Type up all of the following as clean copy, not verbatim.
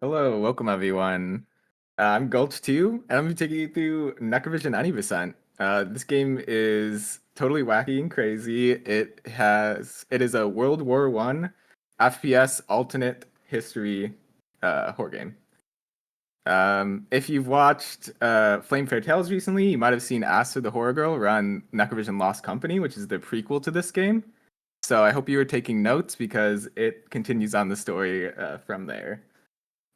Hello, welcome everyone. I'm Gulch2, and I'm going to be taking you through NecroVision Any%. This game is totally wacky and crazy. It is a World War One FPS alternate history horror game. If you've watched Flame Fair Tales recently, you might have seen Asta the Horror Girl run NecroVision Lost Company, which is the prequel to this game. So I hope you were taking notes because it continues on the story from there.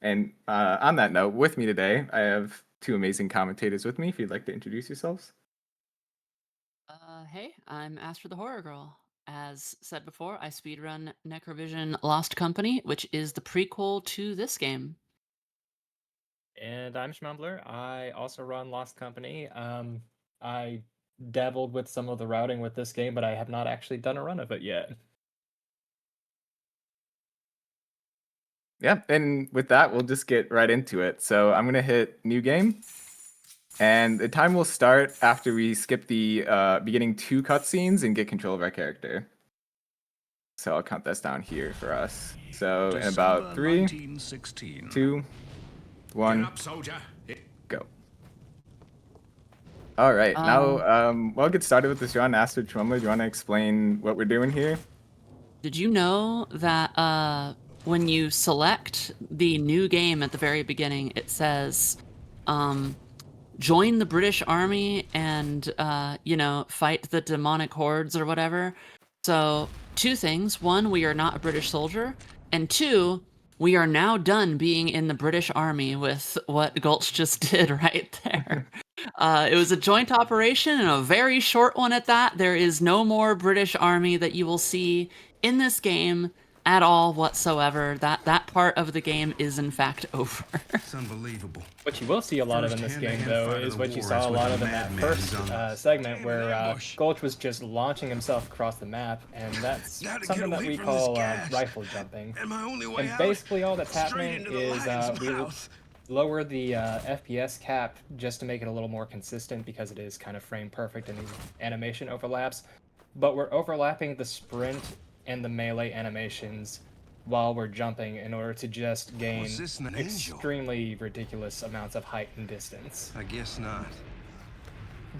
And on that note, with me today, I have two amazing commentators with me. If you'd like to introduce yourselves. Hey, I'm Astra the Horror Girl. As said before, I speedrun NecroVision Lost Company, which is the prequel to this game. And I'm Schmumbler. I also run Lost Company. I dabbled with some of the routing with this game, but I have not actually done a run of it yet. Yeah, and with that, we'll just get right into it. So I'm gonna hit new game, and the time will start after we skip the beginning two cutscenes and get control of our character. So I'll count this down here for us. So in about 3, 1916. 2, 1, Get up, soldier. go. All right, now we'll get started with this run. Astrid Schmumbler, do you want to explain what we're doing here? Did you know that when you select the new game at the very beginning, it says, join the British Army and, fight the demonic hordes or whatever? So, two things. One, we are not a British soldier. And two, we are now done being in the British Army with what Gulch just did right there. It was a joint operation and a very short one at that. There is no more British Army that you will see in this game at all whatsoever. That part of the game is in fact over. It's unbelievable. What you will see a lot of in this game, though, is what you saw a lot of in that first segment where Gulch was just launching himself across the map, and that's something that we call rifle jumping. And basically all that's happening is we lower the FPS cap just to make it a little more consistent because it is kind of frame perfect and the animation overlaps. But we're overlapping the sprint and the melee animations while we're jumping in order to just gain Was this an angel? extremely ridiculous amounts of height and distance. I guess not.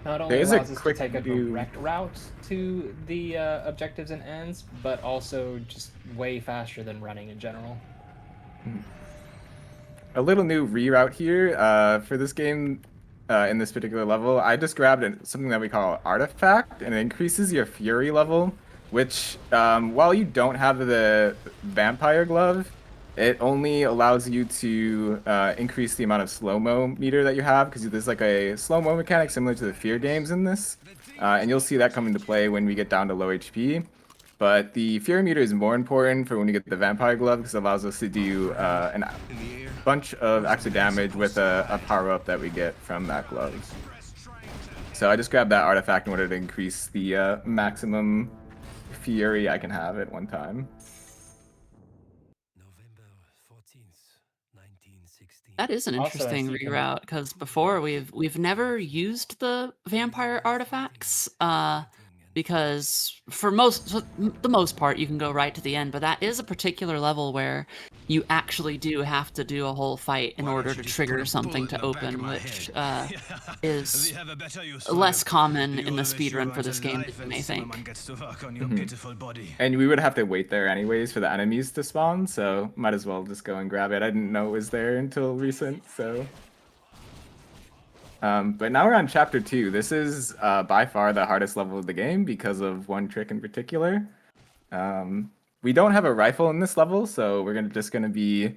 Not only There is a allows us to quick take a view. direct route to the objectives and ends, but also just way faster than running in general. A little new reroute here for this game in this particular level. I just grabbed something that we call artifact, and it increases your fury level, which while you don't have the vampire glove, it only allows you to increase the amount of slow-mo meter that you have, because there's like a slow-mo mechanic similar to the Fear games in this, and you'll see that come into play when we get down to low HP. But the Fury meter is more important for when you get the Vampire Glove because it allows us to do a bunch of extra damage with a power-up that we get from that glove. So I just grabbed that artifact in order to increase the maximum Fury I can have at one time. November 14th, 1916. That is an Also, as interesting you can- reroute because before we've never used the vampire artifacts because for the most part you can go right to the end, but that is a particular level where you actually do have to do a whole fight in Why order don't to you just trigger put a something bullet in to the back of open, my which head? is We have a better use for less you. common in You the always speedrun for survive this game alive than you and may think. someone gets to work on your pitiful body. And we would have to wait there anyways for the enemies to spawn, so might as well just go and grab it. I didn't know it was there until recent, so... but now we're on chapter 2. This is by far the hardest level of the game because of one trick in particular. We don't have a rifle in this level, so we're just gonna be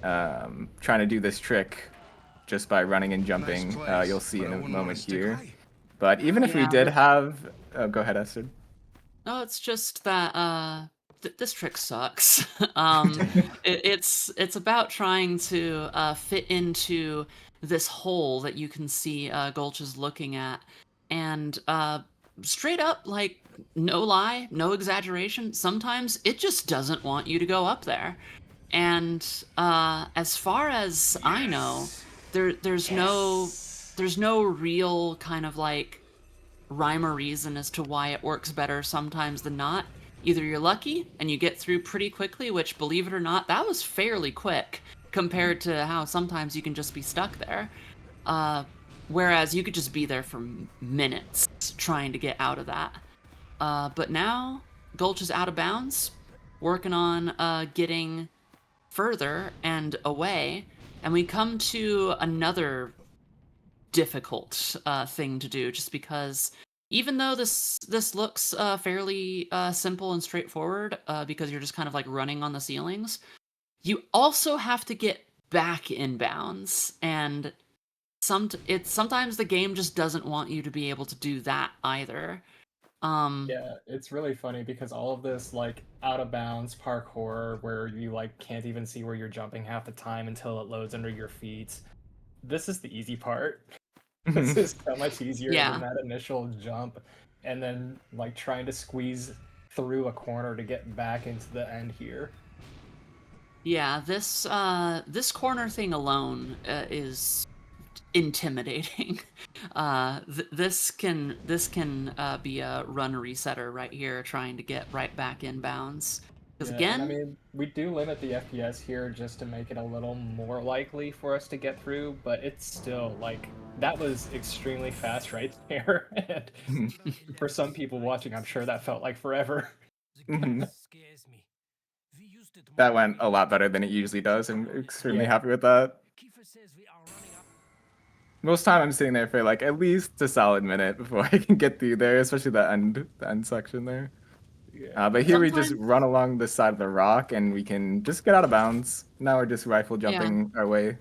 trying to do this trick just by running and jumping. Nice place, You'll see but in I a wouldn't wanna moment stick here. away. But even if we Yeah, did but- have... Oh, go ahead, Esther. No, it's just that this trick sucks. It's about trying to fit into this hole that you can see Gulch is looking at, and straight up, like no lie, no exaggeration. Sometimes it just doesn't want you to go up there, and as far as I know, there's no real kind of like rhyme or reason as to why it works better sometimes than not. Either you're lucky and you get through pretty quickly, which, believe it or not, that was fairly quick, compared to how sometimes you can just be stuck there. Whereas you could just be there for minutes trying to get out of that. But now, Gulch is out of bounds, working on getting further and away, and we come to another difficult thing to do, just because even though this looks fairly simple and straightforward, because you're just kind of like running on the ceilings, you also have to get back in bounds, and sometimes the game just doesn't want you to be able to do that either. Yeah, it's really funny because all of this like out of bounds parkour where you like can't even see where you're jumping half the time until it loads under your feet. This is the easy part. This is so much easier than Yeah. that initial jump and then like trying to squeeze through a corner to get back into the end here. Yeah, this corner thing alone is intimidating. This can be a run resetter right here, trying to get right back in bounds. Because Yeah, and I again, mean, we do limit the FPS here just to make it a little more likely for us to get through, but it's still like that was extremely fast right there. And for some people watching, I'm sure that felt like forever. The game scares me. We used it That more went than a we lot used better it. than it usually does. I'm extremely Yeah. happy with that. Kiefer says we are running up. Most time I'm sitting there for like at least a solid minute before I can get through there, especially the end section there. Yeah. But here we just sometimes, run along the side of the rock and we can just get out of bounds. Now we're just rifle yeah. jumping our way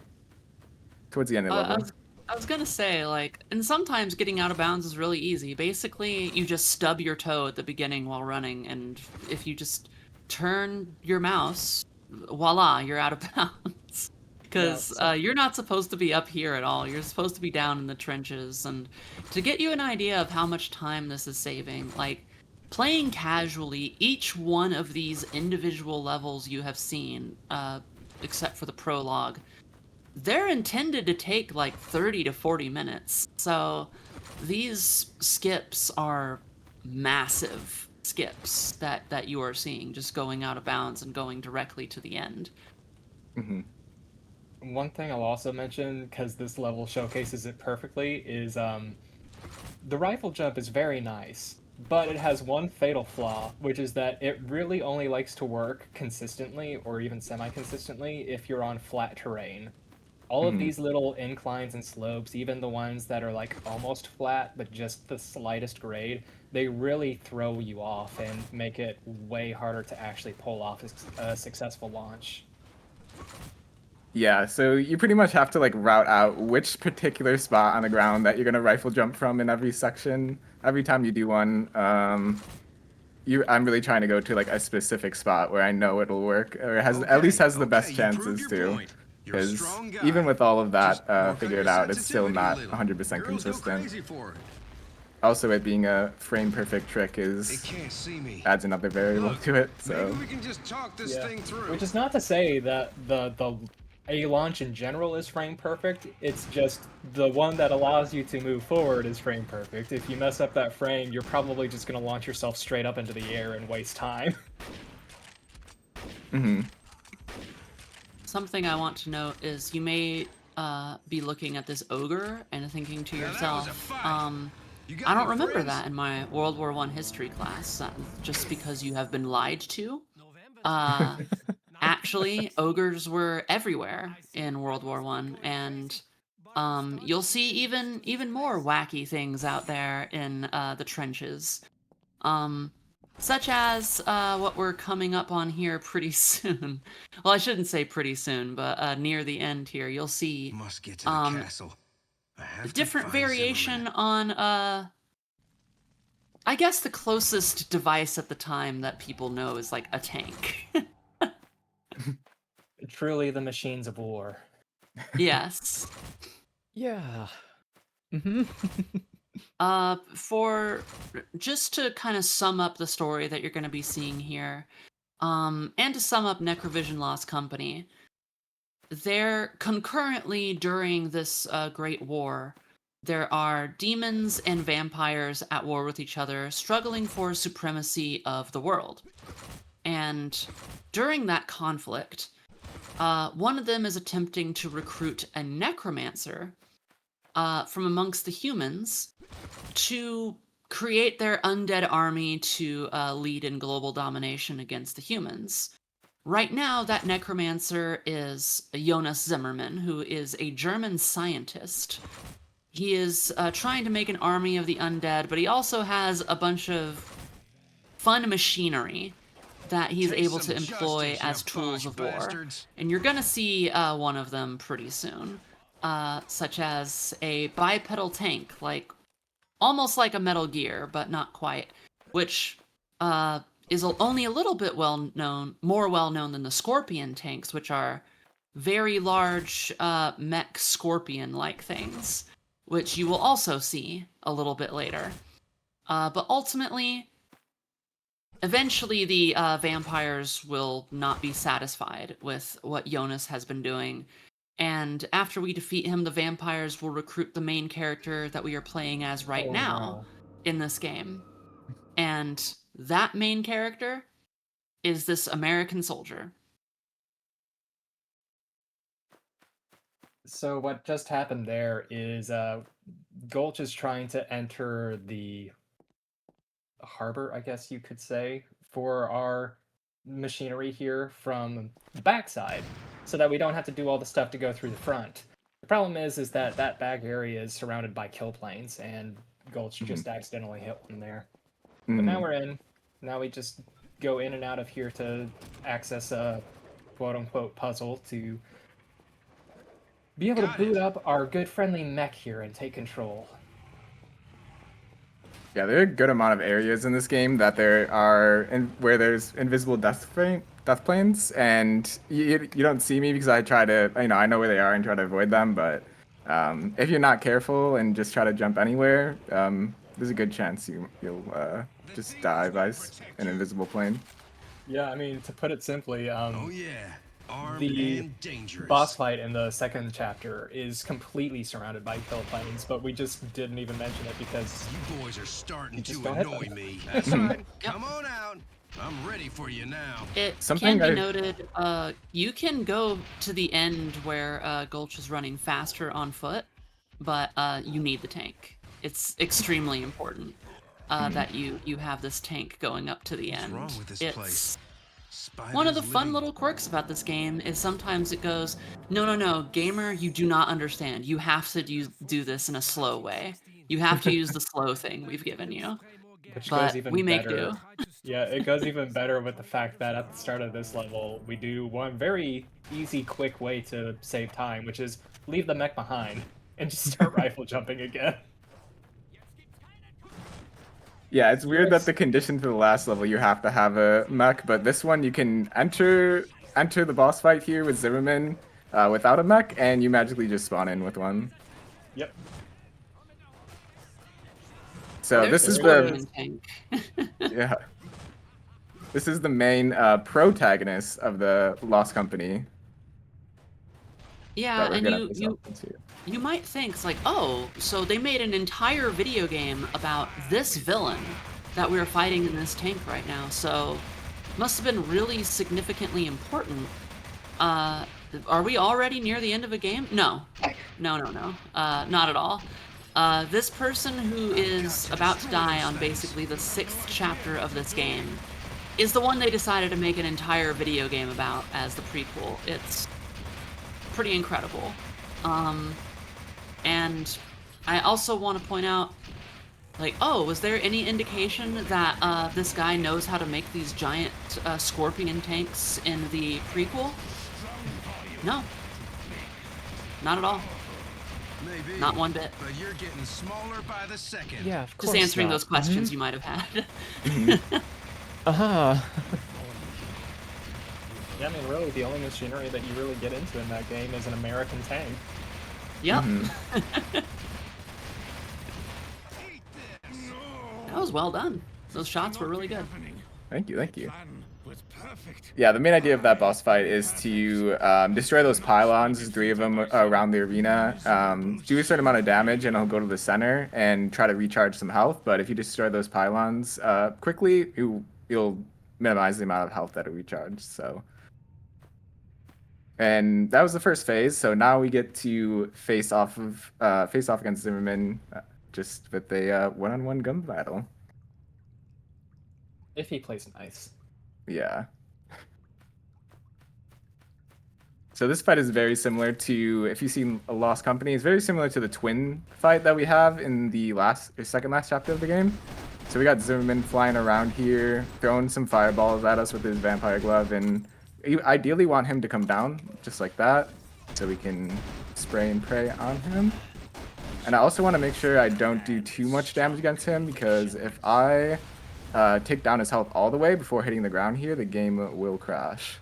towards the end of the I level. was I was gonna say, like, and sometimes getting out of bounds is really easy. Basically, you just stub your toe at the beginning while running, and if you just turn your mouse, voila, you're out of bounds. Because you're not supposed to be up here at all. You're supposed to be down in the trenches. And to get you an idea of how much time this is saving, like, playing casually, each one of these individual levels you have seen, except for the prologue, they're intended to take like 30 to 40 minutes. So these skips are massive skips that you are seeing, just going out of bounds and going directly to the end. Hmm. One thing I'll also mention, because this level showcases it perfectly, is the rifle jump is very nice, but it has one fatal flaw, which is that it really only likes to work consistently or even semi-consistently if you're on flat terrain. All of Hmm. these little inclines and slopes, even the ones that are like almost flat but just the slightest grade, they really throw you off and make it way harder to actually pull off a successful launch. Yeah, so you pretty much have to like route out which particular spot on the ground that you're gonna rifle jump from in every section. Every time you do one, I'm really trying to go to like a specific spot where I know it'll work, or it has at least has the best you proved chances your to. point. You're a Because strong guy. even with all of Just that work on figured your out, it's still sensitivity a not little. 100% Girls go consistent. crazy for it. Also, it being a frame perfect trick They is can't see me. adds another variable Look, to it. maybe So we can just talk this Yeah. thing through. Which is not to say that the a launch in general is frame perfect. It's just the one that allows you to move forward is frame perfect. If you mess up that frame, you're probably just going to launch yourself straight up into the air and waste time. hmm Something I want to note is you may be looking at this ogre and thinking to Now that was a yourself, fight. You got I don't any remember friends? that in my World War I history class, just because you have been lied to. November Actually, ogres were everywhere in World War I, and you'll see even more wacky things out there in the trenches, such as what we're coming up on here pretty soon. Well, I shouldn't say pretty soon, but near the end here, you'll see Must get to the castle. I have to different find variation Zimmerman. on I guess the closest device at the time that people know is like a tank. Truly the machines of war. Yes. Yeah. For just to kind of sum up the story that you're going to be seeing here, and to sum up NecroVision Lost Company, there concurrently during this Great War, there are demons and vampires at war with each other, struggling for supremacy of the world. And during that conflict, One of them is attempting to recruit a necromancer from amongst the humans to create their undead army to lead in global domination against the humans. Right now, that necromancer is Jonas Zimmerman, who is a German scientist. He is trying to make an army of the undead, but he also has a bunch of fun machinery that he's Taste able some to employ justice, you as tools posh of war. bastards. And you're gonna see one of them pretty soon, such as a bipedal tank, like almost like a Metal Gear, but not quite, which is only a little bit more well known than the Scorpion tanks, which are very large mech scorpion-like things, which you will also see a little bit later. But ultimately, eventually the vampires will not be satisfied with what Jonas has been doing. And after we defeat him, the vampires will recruit the main character that we are playing as right Oh, now no. in this game. And that main character is this American soldier. So what just happened there is Gulch is trying to enter the harbor, I guess you could say, for our machinery here from the backside, so that we don't have to do all the stuff to go through the front. The problem is that that back area is surrounded by kill planes, and Gulch just accidentally hit one there. But now we're in. Now we just go in and out of here to access a quote-unquote puzzle to be able to Got boot it. up our good friendly mech here and take control. Yeah, there are a good amount of areas in this game that there are where there's invisible death planes, and you don't see me because I try to, I know where they are and try to avoid them. But if you're not careful and just try to jump anywhere, there's a good chance you'll just die by an invisible plane. Yeah, I mean, to put it simply, Oh yeah, armed the and dangerous. boss fight in the second chapter is completely surrounded by kill planes, but we just didn't even mention it because You boys are starting just to don't hit annoy them. me. That's right. Come on out. I'm ready for you now. It Something can be I- noted, you can go to the end where Gulch is running faster on foot, but you need the tank. It's extremely important that you have this tank going up to the end. What's wrong with this It's place? one of the Spiders fun living- little quirks about this game is sometimes it goes, no, gamer, you do not understand. You have to do this in a slow way. You have to use the slow thing we've given you. Which But goes even we make better. do. Yeah, it goes even better with the fact that at the start of this level, we do one very easy, quick way to save time, which is leave the mech behind and just start rifle jumping again. Yeah, it's weird that the condition for the last level you have to have a mech, but this one you can enter the boss fight here with Zimmerman without a mech, and you magically just spawn in with one. Yep. So There's this the is Scorpion the tank. yeah, this is the main protagonist of the Lost Company Yeah, that we're and gonna face off into. you might think it's like, oh, so they made an entire video game about this villain that we're fighting in this tank right now. So must have been really significantly important. Are we already near the end of a game? No, no, not at all. This person who is about to die on basically the 6th chapter of this game is the one they decided to make an entire video game about as the prequel. It's pretty incredible. And I also want to point out, like, oh, was there any indication that this guy knows how to make these giant scorpion tanks in the prequel? No. Not at all. Maybe. Not one bit. But you're getting smaller by the second. Yeah, of course Just answering not. those questions you might have had. Uh-huh. Yeah, I mean, really, the only machinery that you really get into in that game is an American tank. Yep. That was well done. Those shots were really good. Thank you. Yeah, the main idea of that boss fight is to destroy those pylons. There's 3 of them around the arena. Do a certain amount of damage, and it'll go to the center and try to recharge some health. But if you destroy those pylons quickly, you'll minimize the amount of health that it recharges. So And that was the first phase. So now we get to face off against Zimmerman, just with a one-on-one gun battle. If he plays nice. Yeah. So this fight is very similar to, if you've seen A Lost Company, it's very similar to the twin fight that we have in the second last chapter of the game. So we got Zimmerman flying around here, throwing some fireballs at us with his vampire glove, and you ideally want him to come down just like that, so we can spray and pray on him. And I also want to make sure I don't do too much damage against him, because if I take down his health all the way before hitting the ground here, the game will crash.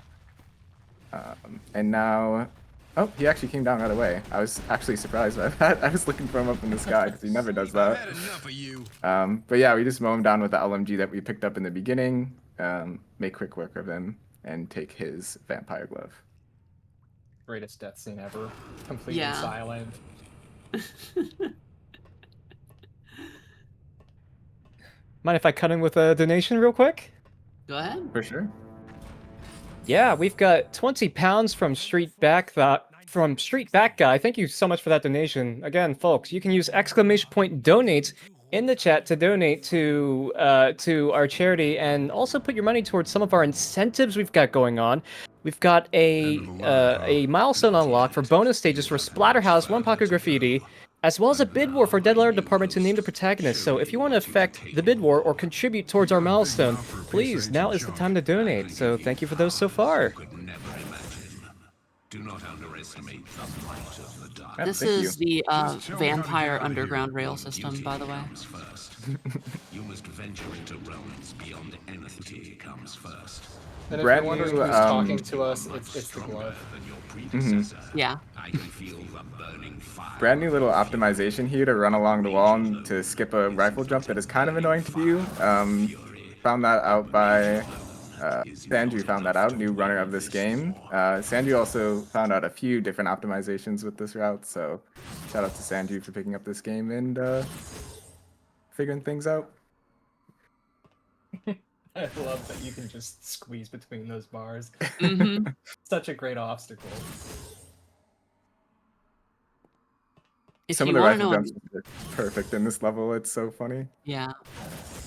And now, oh, he actually came down right away. I was actually surprised by that. I was looking for him up in the sky because he never does that. But yeah, we just mow him down with the LMG that we picked up in the beginning, make quick work of him, and take his vampire glove. Greatest death scene ever. Completely silent. Mind if I cut in with a donation real quick? Go ahead. For sure. Yeah, we've got 20 pounds from Street Back Guy. Thank you so much for that donation. Again, folks, you can use !donate in the chat to donate to our charity, and also put your money towards some of our incentives we've got going on. We've got a milestone unlock for bonus stages for Splatterhouse, One Pocket Graffiti, as well as a bid war for Dead Letter Department to name the protagonist. So if you want to affect the bid war or contribute towards our milestone, please, now is the time to donate. So thank you for those so far. Do not underestimate the might of the dark. This is the vampire underground rail system, by the way. You must venture into realms beyond anything comes first. And if Brand you're wondering new, who's talking to us, it's the glove. Yeah. I can feel the burning fire. Brand new little optimization here to run along the wall and to skip a rifle jump that is kind of annoying to do. Found that out by Sandru found that out, new runner of this game. Sandru also found out a few different optimizations with this route, so shout out to Sandru for picking up this game and figuring things out. I love that you can just squeeze between those bars. Mm-hmm. Such a great obstacle. Some of the rifle jumps are perfect in this level. It's so funny. Yeah.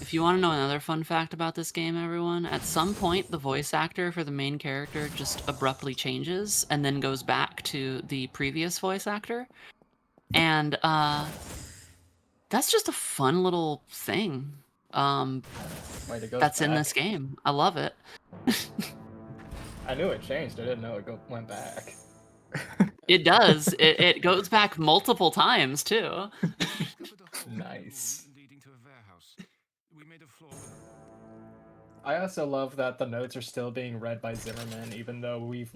If you want to know another fun fact about this game, everyone, at some point the voice actor for the main character just abruptly changes and then goes back to the previous voice actor. And that's just a fun little thing that's in this game. I love it. I knew it changed. I didn't know it went back. It does. It goes back multiple times, too. Nice. I also love that the notes are still being read by Zimmerman, even though we've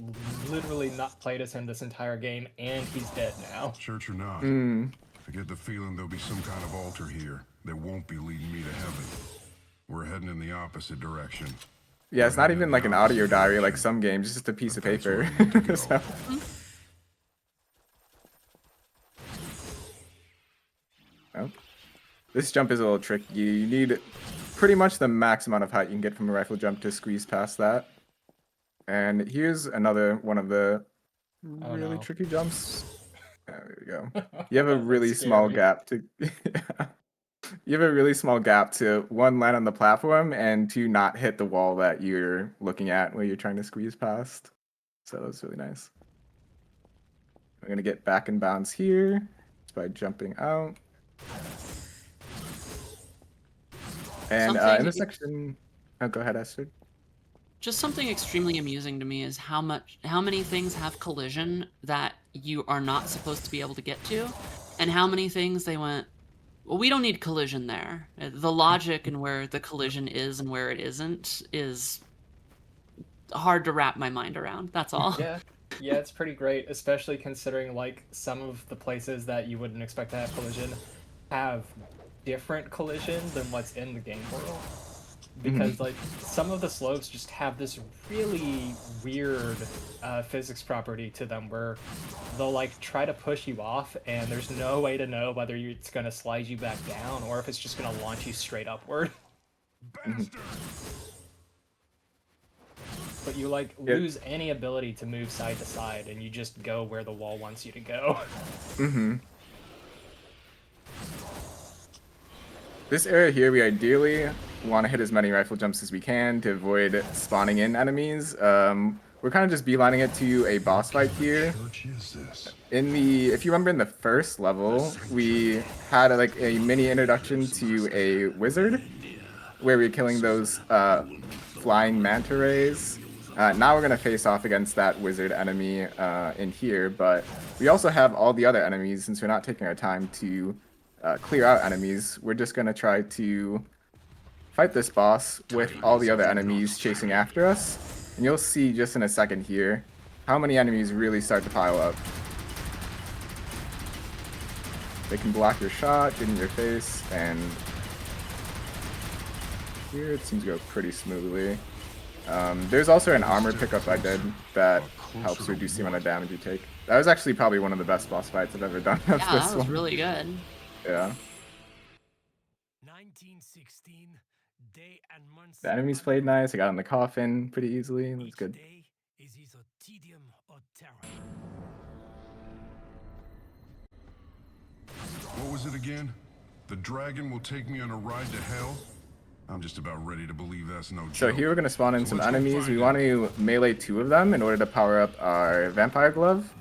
literally not played as him this entire game, and he's dead now. Church or not, I get the feeling there'll be some kind of altar here that won't be leading me to heaven. We're heading in the opposite direction. Yeah, it's not even like an audio diary like some games, it's just a piece of paper. So. Oh. This jump is a little tricky. You need pretty much the max amount of height you can get from a rifle jump to squeeze past that. And here's another one of the really tricky jumps. There we go. You have a really small gap to you have a really small gap to one, land on the platform, and two, not hit the wall that you're looking at where you're trying to squeeze past. So that's really nice. I'm gonna get back in bounds here just by jumping out. And in this section, oh, go ahead, Esther. Just something extremely amusing to me is how many things have collision that you are not supposed to be able to get to, and how many things they went, well, we don't need collision there. The logic and where the collision is and where it isn't is hard to wrap my mind around. That's all. Yeah, it's pretty great, especially considering like some of the places that you wouldn't expect to have collision have different collision than what's in the game world. Because like some of the slopes just have this really weird physics property to them where they'll like try to push you off and there's no way to know whether it's going to slide you back down or if it's just going to launch you straight upward. but you like lose any ability to move side to side, and you just go where the wall wants you to go. Mm-hmm. This area here, we ideally want to hit as many rifle jumps as we can to avoid spawning in enemies. We're kind of just beelining it to a boss fight here. If you remember in the first level, we had like a mini introduction to a wizard, where we're killing those flying manta rays. Now we're gonna face off against that wizard enemy in here, but we also have all the other enemies. Since we're not taking our time to clear out enemies, we're just gonna try to fight this boss with all the other enemies chasing after us. And you'll see just in a second here how many enemies really start to pile up. They can block your shot, get in your face, and here it seems to go pretty smoothly. There's also an armor pickup I did that helps reduce the amount of damage you take. That was actually probably one of the best boss fights I've ever done. Yeah, that was really good. Yeah. 1916, day and month. The enemies played nice. I got in the coffin pretty easily. It was good. Day is either tedium or terror. What was it again? The dragon will take me on a ride to hell? I'm just about ready to believe that's no joke. So here we're going to spawn in some enemies. We want to melee 2 of them in order to power up our vampire glove.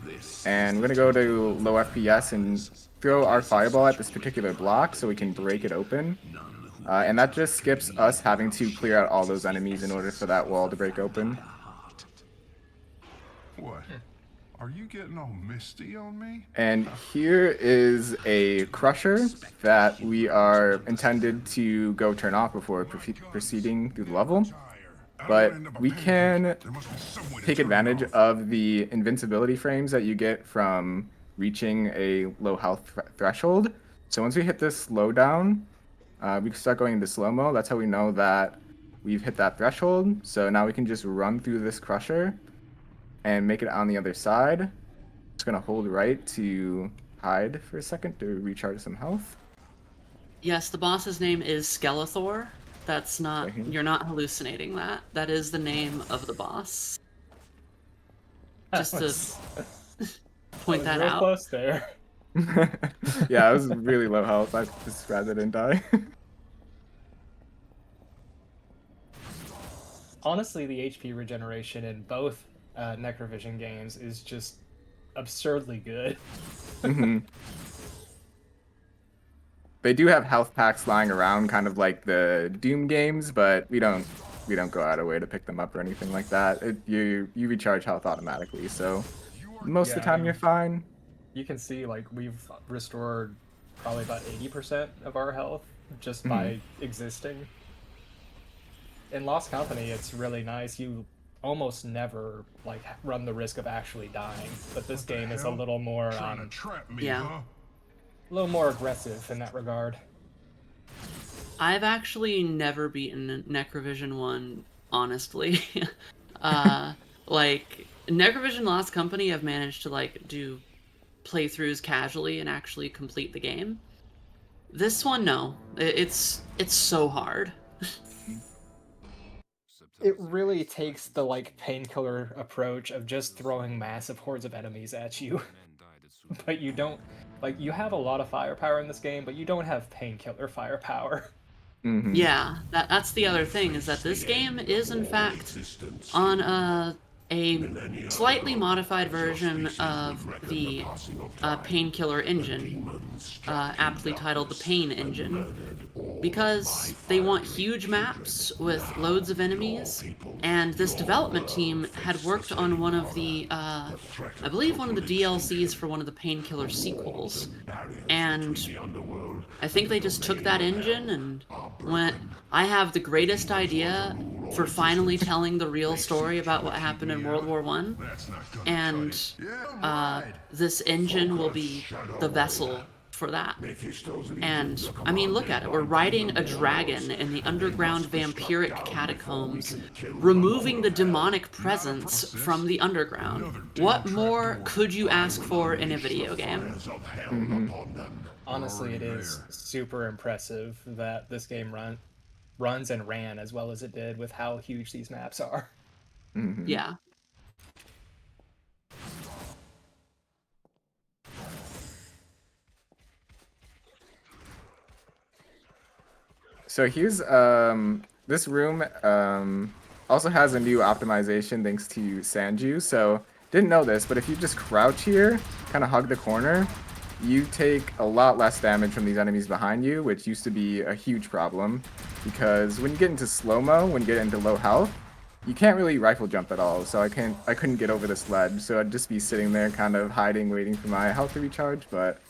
And we're going to go to low FPS and throw our fireball at this particular block so we can break it open. And that just skips us having to clear out all those enemies in order for that wall to break open. What? Are you getting all misty on me? And here is a crusher that we are intended to go turn off before proceeding through the level. But we can take advantage of the invincibility frames that you get from reaching a low health threshold. So once we hit this slowdown, we can start going into slow-mo. That's how we know that we've hit that threshold. So now we can just run through this crusher and make it on the other side. Just gonna hold right to hide for a second to recharge some health. Yes, the boss's name is Skeletor. That's not, you're not hallucinating that. That is the name of the boss. Just to point that real out. Close there. Yeah, I was really low health. I just rather didn't die. Honestly, the HP regeneration in both NecroVision games is just absurdly good. Mm-hmm. They do have health packs lying around, kind of like the Doom games, but we don't go out of way to pick them up or anything like that. You recharge health automatically, so most of the time you're fine. You can see like we've restored probably about 80% of our health just by existing. In Lost Company, it's really nice. You almost never like run the risk of actually dying, but this game is a little more a little more aggressive in that regard. I've actually never beaten NecroVision 1, honestly. Like NecroVision Lost Company, I've managed to like do playthroughs casually and actually complete the game. This one, no. It's so hard. It really takes the like painkiller approach of just throwing massive hordes of enemies at you. But you don't like you have a lot of firepower in this game, but you don't have painkiller firepower. Mm-hmm. Yeah, that's the other thing, is that this game is in fact on a slightly modified version of the painkiller engine, aptly titled the Pain Engine, because they want huge maps with loads of enemies, and this development team had worked on one of the, I believe one of the DLCs for one of the Painkiller sequels, and I think they just took that engine and went, I have the greatest idea for finally telling the real story about what happened in World War I, and this engine will be the vessel for that. And I mean, look at it. We're riding a dragon in the underground vampiric catacombs, removing the demonic presence from the underground. What more could you ask for in a video game? Mm-hmm. Honestly, it is super impressive that this game runs and ran as well as it did with how huge these maps are. Mhm. Yeah. So here's this room also has a new optimization thanks to Sanju. So didn't know this, but if you just crouch here, kind of hug the corner, you take a lot less damage from these enemies behind you, which used to be a huge problem because when you get into slow-mo, when you get into low health, you can't really rifle jump at all. So I couldn't get over this ledge, so I'd just be sitting there kind of hiding, waiting for my health to recharge, but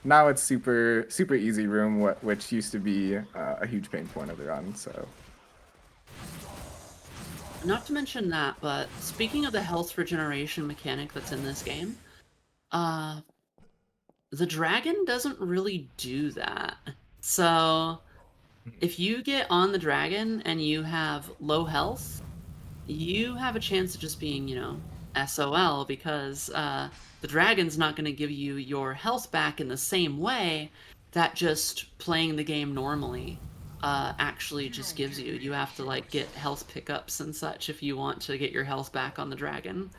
now it's super easy room, which used to be a huge pain point of the run. So Not to mention that, but speaking of the health regeneration mechanic that's in this game, the dragon doesn't really do that. So if you get on the dragon and you have low health, you have a chance of just being, SOL because the dragon's not going to give you your health back in the same way that just playing the game normally actually just gives you. You have to like get health pickups and such if you want to get your health back on the dragon.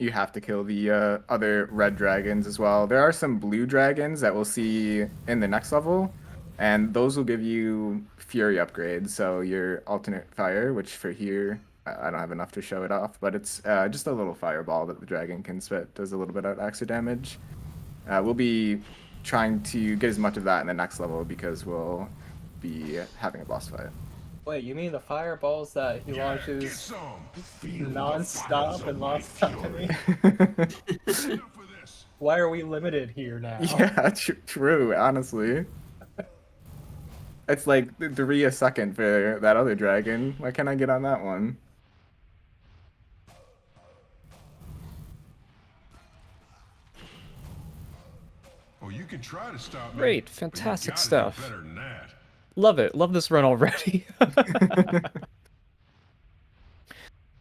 you have to kill the other red dragons as well. There are some blue dragons that we'll see in the next level, and those will give you fury upgrades. So your alternate fire, which for here I don't have enough to show it off, but it's just a little fireball that the dragon can spit. Does a little bit of extra damage. We'll be trying to get as much of that in the next level because we'll be having a boss fight. Wait, you mean the fireballs that he launches non-stop and lost time to me? Why are we limited here now? Yeah, true, honestly. It's like 3 a second for that other dragon. Why can't I get on that one? Oh, you can try to stop me. Great, but you fantastic gotta do stuff. better than that. Love it. Love this run already.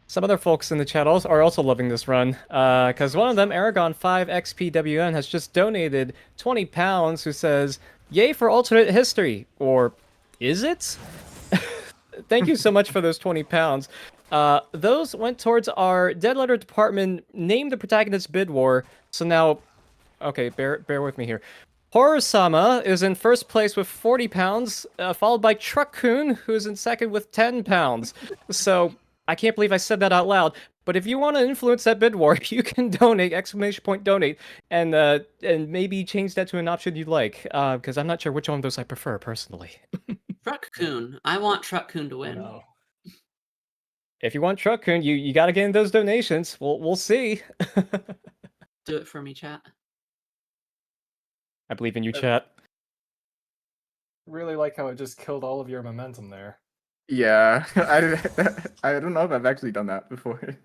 Some other folks in the chat are also loving this run, because one of them, Aragon5XPWN, has just donated 20 pounds, who says, "Yay for alternate history," or is it? Thank you so much for those 20 pounds. Those went towards our Dead Letter department, Name the Protagonist Bid War. So now, okay, bear with me here. Horror-sama is in first place with 40 pounds, followed by Truck-kun, who's in second with 10 pounds. So I can't believe I said that out loud. But if you want to influence that bid war, you can donate, !donate, and maybe change that to an option you'd like, because I'm not sure which one of those I prefer, personally. Truck-kun. I want Truck-kun to win. No. If you want Truck-kun, you gotta get in those donations. We'll see. Do it for me, chat. I believe in you, chat. Really like how it just killed all of your momentum there. Yeah, I don't know if I've actually done that before.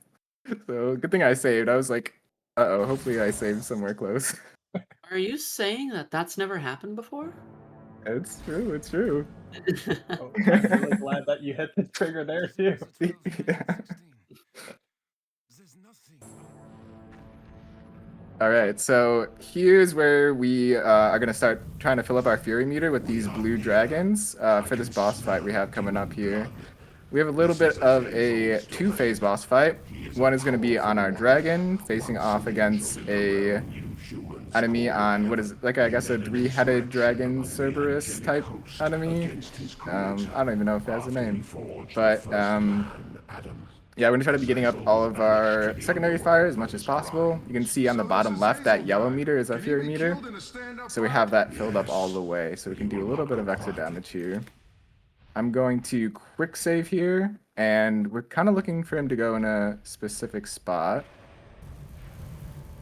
So good thing I saved. I was like, uh-oh, hopefully I saved somewhere close. Are you saying that that's never happened before? It's true, it's true. Oh, I'm really glad that you hit the trigger there too. Yeah. All right, so here's where we are going to start trying to fill up our fury meter with these blue dragons for this boss fight we have coming up here. We have a little bit of a two-phase boss fight. One is going to be on our dragon, facing off against a enemy on what is like, I guess, a three-headed dragon Cerberus type enemy. I don't even know if it has a name, but yeah, we're gonna try to be getting up all of our secondary fire as much as possible. You can see on the bottom left that yellow meter is our fury meter, so we have that filled up all the way, so we can do a little bit of extra damage here. I'm going to quick save here, and we're kind of looking for him to go in a specific spot.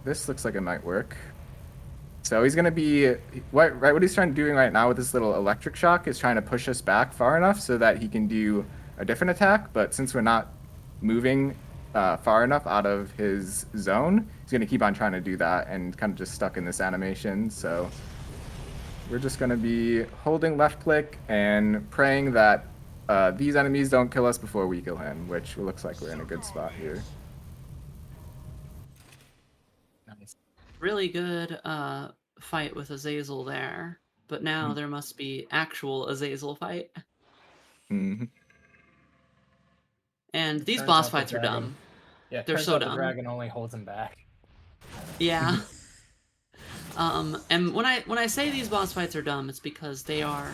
This looks like it might work. So he's going to be, what he's trying to do right now with this little electric shock is trying to push us back far enough so that he can do a different attack, but since we're not moving far enough out of his zone, he's going to keep on trying to do that and kind of just stuck in this animation. So we're just going to be holding left click and praying that these enemies don't kill us before we kill him, which looks like we're in a good spot here. Nice. Really good fight with Azazel there, but now there must be actual Azazel fight. Mm-hmm. And these Turns boss out the fights are dragon- dumb. Yeah, They're turns so out the dumb. dragon only holds him back. Yeah. And when I say these boss fights are dumb, it's because they are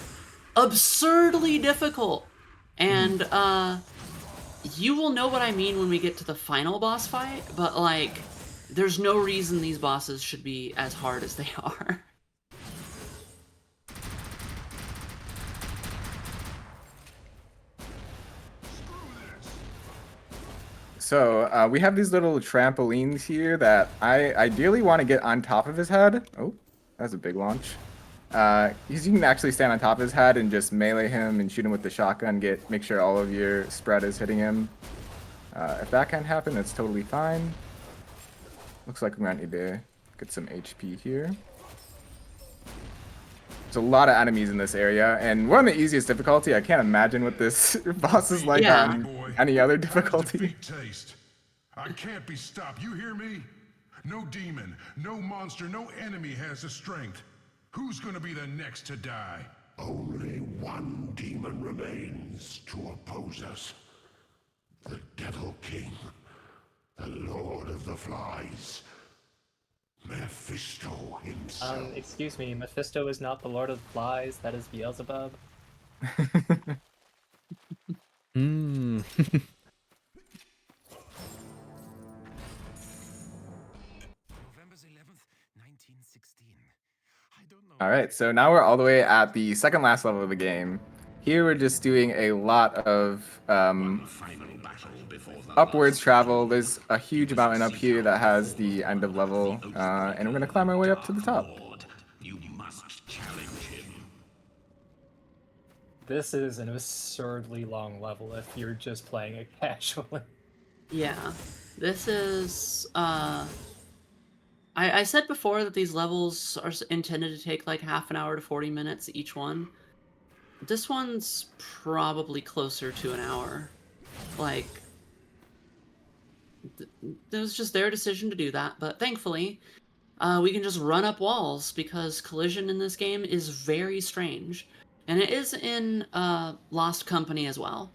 absurdly difficult. And you will know what I mean when we get to the final boss fight, but like there's no reason these bosses should be as hard as they are. So we have these little trampolines here that I ideally want to get on top of his head. Oh, that's a big launch. Because you can actually stand on top of his head and just melee him and shoot him with the shotgun. Make sure all of your spread is hitting him. If that can't happen, that's totally fine. Looks like we might need to get some HP here. There's a lot of enemies in this area, and we're on the easiest difficulty. I can't imagine what this boss is like Yeah. on any other That was a difficulty. big taste. I can't be stopped. You hear me? No demon, no monster, no enemy has the strength. Who's gonna be the next to die? Only one demon remains to oppose us. The Devil King, the Lord of the Flies, Mephisto himself. Excuse me, Mephisto is not the Lord of the Flies, that is Beelzebub. Hmm. November 11th, 1916. I don't know. All right, so now we're all the way at the second last level of the game. Here we're just doing a lot of Final battle before the upwards last travel. There's a huge mountain up here that has the end of level, and we're gonna climb our way up to the top. Lord. You must challenge him. This is an absurdly long level if you're just playing it casually. Yeah. This is I said before that these levels are intended to take like half an hour to 40 minutes each one. This one's probably closer to an hour. Like, it was just their decision to do that, but thankfully, we can just run up walls because collision in this game is very strange. And it is in Lost Company as well.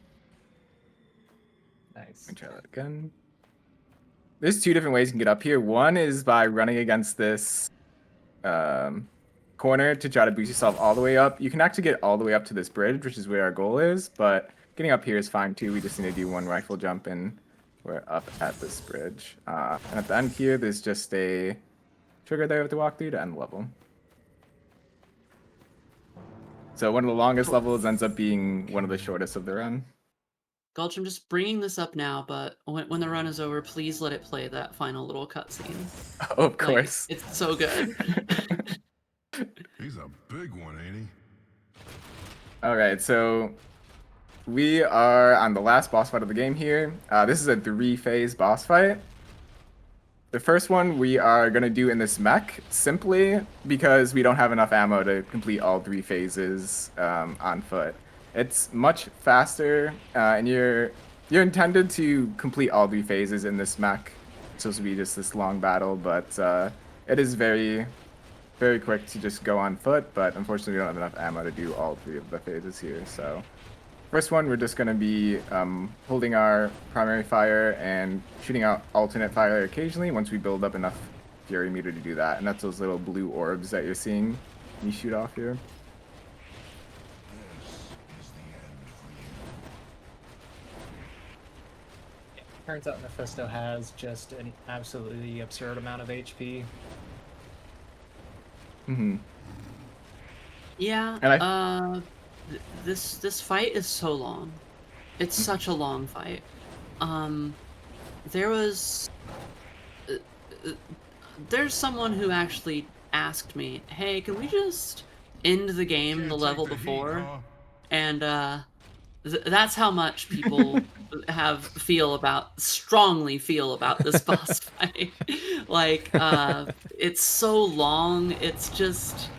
Nice. Let me try that again. There's two different ways you can get up here. One is by running against this corner to try to boost yourself all the way up. You can actually get all the way up to this bridge, which is where our goal is, but getting up here is fine too. We just need to do one rifle jump and we're up at this bridge. And at the end here, there's just a trigger there we have to walk through to end the level. So one of the longest levels ends up being one of the shortest of the run. Gulch, I'm just bringing this up now, but when the run is over, please let it play that final little cutscene. Oh, of Like, course. it's so good. He's a big one, ain't he? All right, so we are on the last boss fight of the game here. This is a 3-phase boss fight. The first one we are going to do in this mech simply because we don't have enough ammo to complete all 3 phases on foot. It's much faster, and you're intended to complete all 3 phases in this mech. It's supposed to be just this long battle, but it is very, very quick to just go on foot, but unfortunately we don't have enough ammo to do all 3 of the phases here. So first one, we're just going to be holding our primary fire and shooting out alternate fire occasionally once we build up enough fury meter to do that. And that's those little blue orbs that you're seeing when you shoot off here. Turns out Mephisto has just an absolutely absurd amount of HP. Mm-hmm. Yeah, And this fight is so long. It's such a long fight. There was there's someone who actually asked me, "Hey, can we just end the game Can't the take level the heat, before?" huh? And that's how much people strongly feel about this boss fight. Like, it's so long. It's just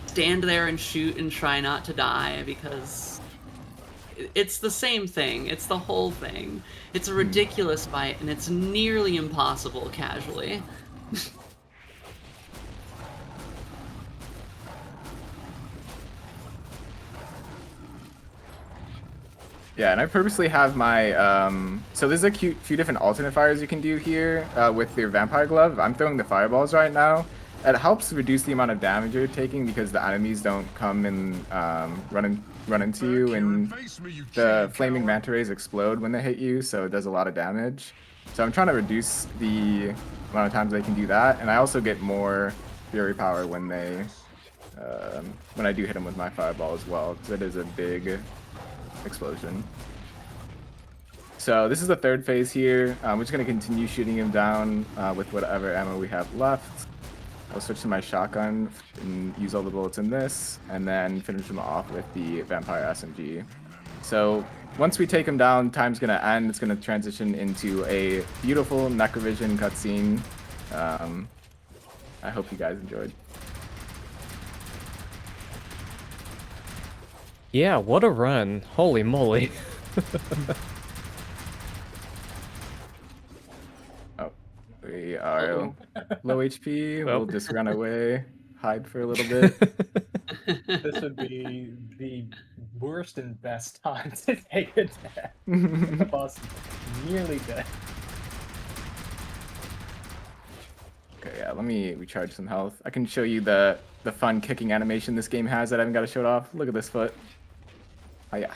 stand there and shoot and try not to die because it's the same thing. It's the whole thing. It's a ridiculous fight and it's nearly impossible casually. Yeah, and I purposely have my, so there's a few different alternate fires you can do here with your Vampire Glove. I'm throwing the fireballs right now. It helps reduce the amount of damage you're taking because the enemies don't come and run into you, and the flaming manta rays explode when they hit you, so it does a lot of damage. So I'm trying to reduce the amount of times they can do that, and I also get more fury power when I do hit them with my fireball as well, because it is a big explosion. So this is the third phase here. We're just going to continue shooting him down with whatever ammo we have left. I'll switch to my shotgun and use all the bullets in this, and then finish him off with the Vampire SMG. So once we take him down, time's going to end. It's going to transition into a beautiful NecroVision cutscene. I hope you guys enjoyed. Yeah, what a run. Holy moly. Oh, we are low HP. We'll just run away, hide for a little bit. This would be the worst and best time to take a death. The boss is nearly dead. Okay, yeah, let me recharge some health. I can show you the fun kicking animation this game has that I haven't got to show it off. Look at this foot. Oh yeah.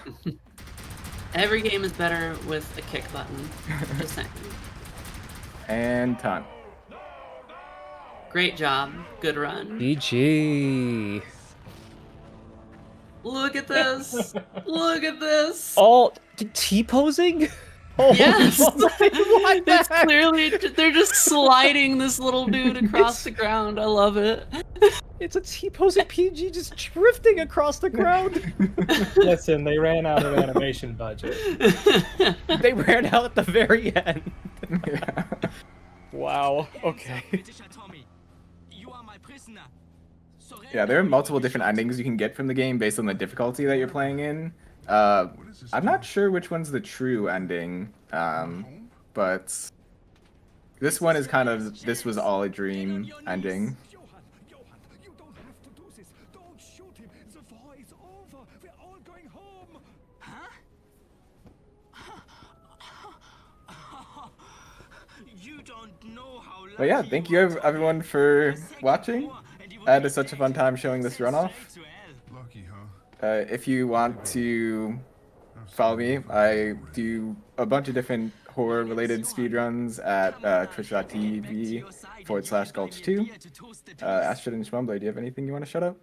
Every game is better with a kick button. Just saying. And time. Great job. Good run. GG. Look at this. Look at this. All T-posing? Oh, Yes. what the It's heck? clearly they're just sliding this little dude across the ground. I love it. It's a T-posing PG just drifting across the ground. Listen, they ran out of animation budget. They ran out at the very end. Yeah. Wow. Okay. Yeah, there are multiple different endings you can get from the game based on the difficulty that you're playing in. I'm not sure which one's the true ending, but this one is kind of "this was all a dream" ending. You don't have to do this. Don't shoot him. The war is over. We're all going home. You don't know how But yeah, thank you everyone for watching. I had such a fun time showing this runoff. Lucky, huh? If you want to follow me, I do a bunch of different horror-related speedruns at twitch.tv/Gulch2. Astrid and Schmumbler, do you have anything you want to shout out?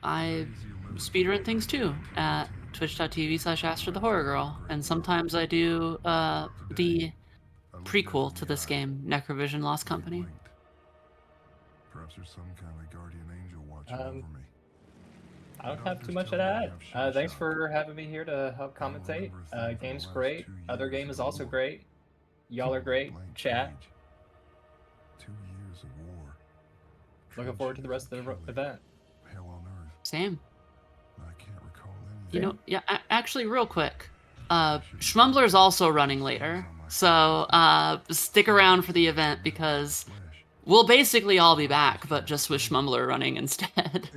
I speedrun things too at twitch.tv/Astrid the Horror Girl, and sometimes I do the prequel to this game, NecroVision Lost Company. Perhaps there's some kind of guardian angel watching over me. I don't have too much to add. Thanks for having me here to help commentate. Game's great. Other game is also great. Y'all are great. Chat. 2 years of war. Looking forward to the rest of the event. Hell on earth. Same. I can't recall anything. You know, yeah, actually, real quick, Schmumbler is also running later, so stick around for the event because we'll basically all be back, but just with Schmumbler running instead.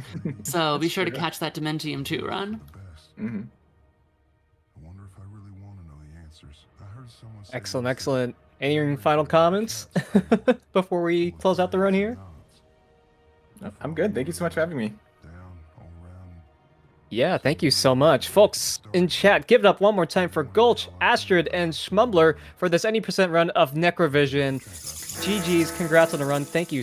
So be sure to catch that Dementium 2 run. Mm-hmm. I wonder if I really want to know the answers. I heard someone say Excellent, excellent. Any final comments before we close out the run here? I'm good. Thank you so much for having me. Yeah, thank you so much. Folks in chat, give it up one more time for Gulch, Astrid, and Schmumbler for this any% run of NecroVision. GG's, congrats on the run. Thank you